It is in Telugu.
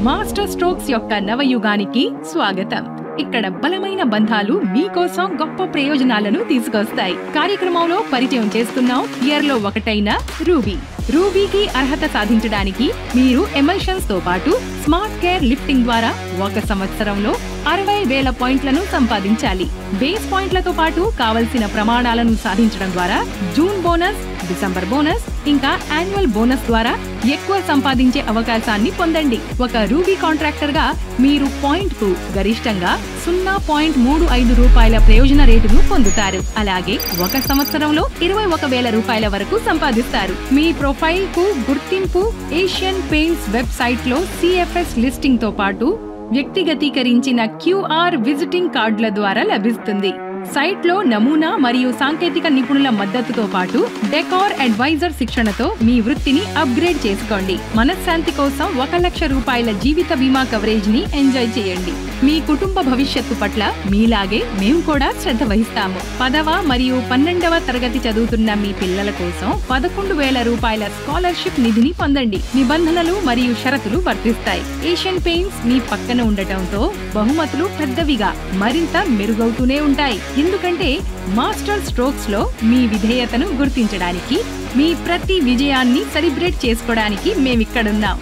మాస్టర్ స్ట్రోక్స్ యొక్క నవయుగానికి స్వాగతం. ఇక్కడ బలమైన బంధాలు మీకోసం గొప్ప ప్రయోజనాలను తీసుకొస్తాయి. కార్యక్రమంలో పరిచయం చేస్తున్నాం ఇయర్ లో ఒకటైన రూబీకి అర్హత సాధించడానికి మీరు ఎమల్షన్స్ తో పాటు స్మార్ట్ కేర్ లిఫ్టింగ్ ద్వారా 1 సంవత్సరంలో 60,000 పాయింట్లను సంపాదించాలి. బేస్ పాయింట్లతో పాటు కావలసిన ప్రమాణాలను సాధించడం ద్వారా జూన్ బోనస్, డిసెంబర్ బోనస్ ఇంకా యాన్యువల్ బోనస్ ద్వారా ఎక్కువ సంపాదించే అవకాశాన్ని పొందండి. ఒక రూబీ కాంట్రాక్టర్ గా మీరు పాయింట్ కు గరిష్టంగా 0.35 రూపాయల ప్రయోజన రేటును పొందుతారు. అలాగే 1 సంవత్సరంలో 21,000 రూపాయల వరకు సంపాదిస్తారు. మీ ప్రొఫైల్ కు గుర్తింపు ఏషియన్ పెయింట్స్ వెబ్సైట్ లో CFS లిస్టింగ్ తో పాటు వ్యక్తిగతీకరించిన QR విజిటింగ్ కార్డుల ద్వారా లభిస్తుంది. సైట్ లో నమూనా మరియు సాంకేతిక నిపుణుల మద్దతుతో పాటు డెకార్ అడ్వైజర్ శిక్షణతో మీ వృత్తిని అప్గ్రేడ్ చేసుకోండి. మనశ్శాంతి కోసం 1 లక్ష రూపాయల జీవిత బీమా కవరేజ్ ని ఎంజాయ్ చేయండి. మీ కుటుంబ భవిష్యత్తు పట్ల మీలాగే మేము కూడా శ్రద్ధ వహిస్తాము. 10వ మరియు 12వ తరగతి చదువుతున్న మీ పిల్లల కోసం 11,000 రూపాయల స్కాలర్షిప్ నిధిని పొందండి. నిబంధనలు మరియు షరతులు వర్తిస్తాయి. ఏషియన్ పెయింట్స్ మీ పక్కన ఉండటంతో బహుమతులు పెద్దవిగా మరింత మెరుగవుతూనే ఉంటాయి. ఎందుకంటే మాస్టర్ స్ట్రోక్స్ లో మీ విధేయతను గుర్తించడానికి, మీ ప్రతి విజయాన్ని సెలబ్రేట్ చేసుకోవడానికి మేమిక్కడున్నాం.